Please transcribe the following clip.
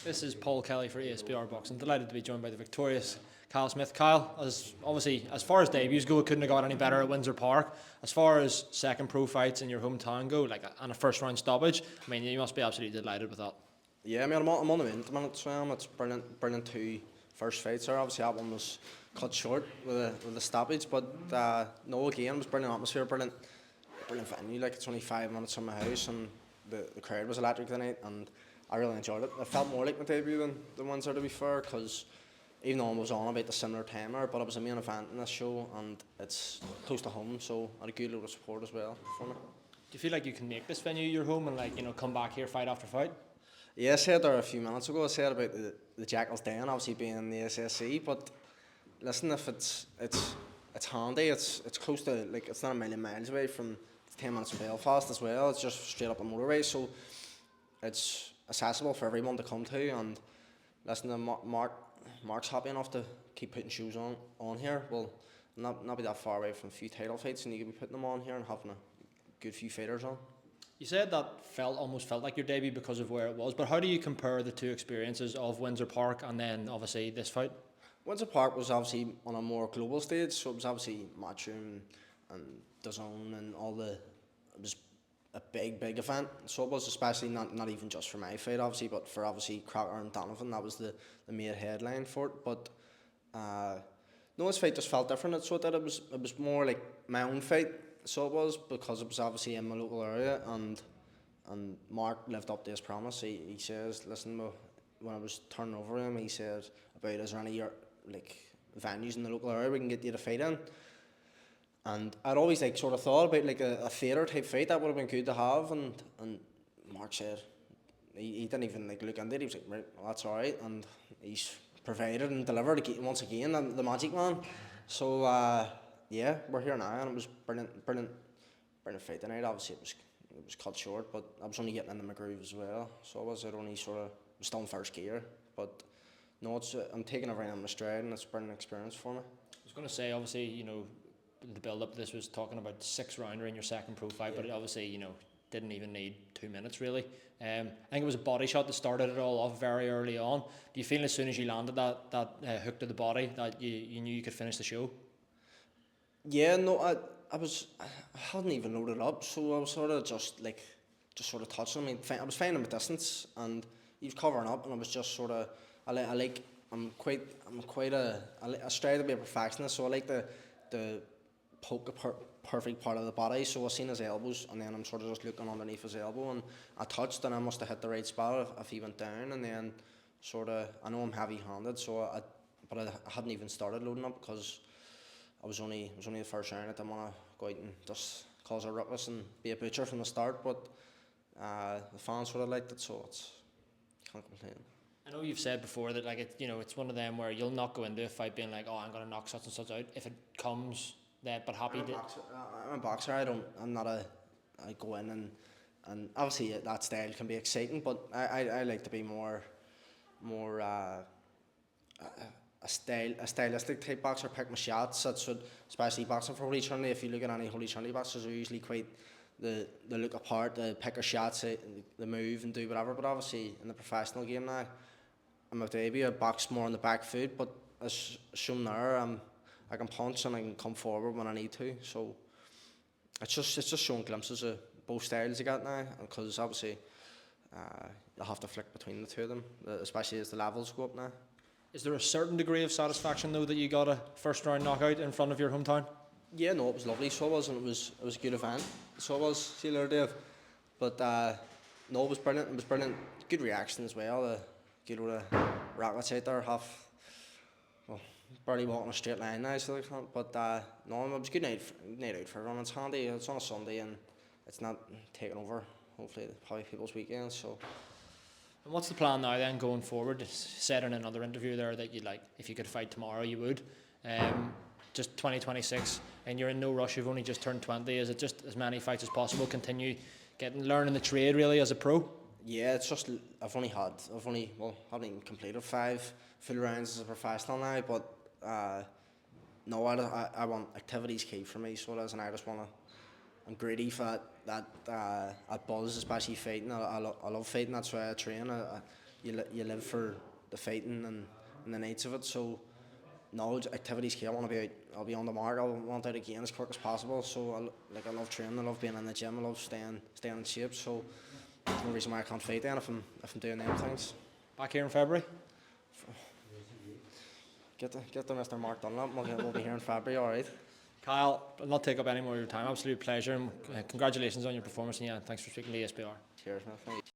This is Paul Kelly for ESBR Boxing. Delighted to be joined by the victorious Kyle Smith. Kyle, as far as debuts go, it couldn't have got any better at Windsor Park. As far as second pro fights in your hometown go, and a first round stoppage, I mean, you must be absolutely delighted with that. Yeah, I mean, I'm on the mend at the minute, so it's brilliant two first fights there. Obviously, that one was cut short with the stoppage, but no, again, it was brilliant atmosphere, brilliant venue. Like, it's only 5 minutes from my house, and the crowd was electric tonight, and I really enjoyed it. It felt more like my debut than the Windsor, to be fair, because even though I was on about the similar time there, but it was a main event in this show, and it's close to home, so I had a good load of support as well for me. Do you feel like you can make this venue your home and come back here fight after fight? Yeah, I said there a few minutes ago, I said about the Jackals Den obviously being the SSC, but listen, if it's handy, it's close to, like, it's not a million miles away from 10 minutes from Belfast as well. It's just straight up the motorway, so it's accessible for everyone to come to. And listen, Mark's happy enough to keep putting shows on here. Well, not be that far away from a few title fights, and you could be putting them on here and having a good few fighters on. You said that almost felt like your debut because of where it was, but how do you compare the two experiences of Windsor Park and then obviously this fight? Windsor Park was obviously on a more global stage, so it was obviously Matchroom and DAZN and all the. It was a big event, so it was, especially not even just for my fight obviously, but for obviously Crocker and Donovan. That was the main headline for it. But no, this fight just felt different. So that it was more like my own fight. So it was, because it was obviously in my local area, and Mark lived up to his promise. He says, listen, when I was turning over him, he said about, is there any venues in the local area we can get you to fight in? And I'd always sort of thought about a theatre type fight that would have been good to have, and Mark said he didn't even look into it. He was like, right, well, that's all right, and he's provided and delivered once again, the magic man. So yeah, we're here now, and it was brilliant fight tonight. Obviously it was cut short, but I was only getting into my groove as well, so I was only was still in first gear. But no, I'm taking everything on my stride, and it's a brilliant experience for me. I was going to say, obviously, the build-up, this was talking about 6-rounder in your second pro fight, but it obviously, didn't even need 2 minutes really. I think it was a body shot that started it all off very early on. Do you feel as soon as you landed that hook to the body that you knew you could finish the show? Yeah, no, I hadn't even loaded up, so I was sort of just sort of touching him. I was finding my distance, and he was covering up, and I was just sort of, I strive to be a perfectionist, so I like the poke a perfect part of the body. So I seen his elbows, and then I'm sort of just looking underneath his elbow, and I touched, and I must have hit the right spot if he went down. And then sort of, I know I'm heavy-handed, but I hadn't even started loading up because it was only the first round. I didn't want to go out and just cause a ruckus and be a butcher from the start. But the fans sort of liked it, so can't complain. I know you've said before that it's one of them where you'll not go into a fight being like, oh, I'm going to knock such and such out if it comes. But happy I'm a boxer. I go in and obviously that style can be exciting, but I like to be more a stylistic type boxer. Pick my shots. That's what, especially boxing for Holy Trinity. If you look at any Holy Trinity boxers, are usually quite the look apart, the pick their shots, the move and do whatever. But obviously in the professional game now, I'm a debut. I box more on the back foot, but as shown there, I can punch and I can come forward when I need to. So it's just showing glimpses of both styles you got now, because obviously you'll have to flick between the two of them, especially as the levels go up now. Is there a certain degree of satisfaction though that you got a first round knockout in front of your hometown? Yeah, no, it was lovely. So it was, and it was a good event. So it was. See you later, Dave. But no, it was brilliant. It was brilliant. Good reaction as well. Good load of rockets out there. Barely walking a straight line now, so they can't. But no, it was a good night out for everyone. It's handy. It's on a Sunday, and it's not taking over, hopefully, probably people's weekends. So. And what's the plan now then going forward? You said in another interview there that if you could fight tomorrow, you would. Just 2026, and you're in no rush. You've only just turned 20. Is it just as many fights as possible? Continue learning the trade really as a pro? Yeah, it's just I haven't even completed 5 full rounds as a professional now, but. No, I want activity's key for me, so it is, and I just want to. I'm greedy for that buzz, especially fighting. I love fighting. That's why I train. you live for the fighting and the nights of it. So no activities here. I want to be out. I'll be on the mark. I want out again as quick as possible. So I love training. I love being in the gym. I love staying in shape. So there's no reason why I can't fight then if I'm doing them things. Back here in February. Get the Mr. Mark Dunlop. We'll be here in February. All right. Kyle, I'll not take up any more of your time. Absolute pleasure, and congratulations on your performance. And yeah, thanks for speaking to ESBR. Cheers, man. Thank you.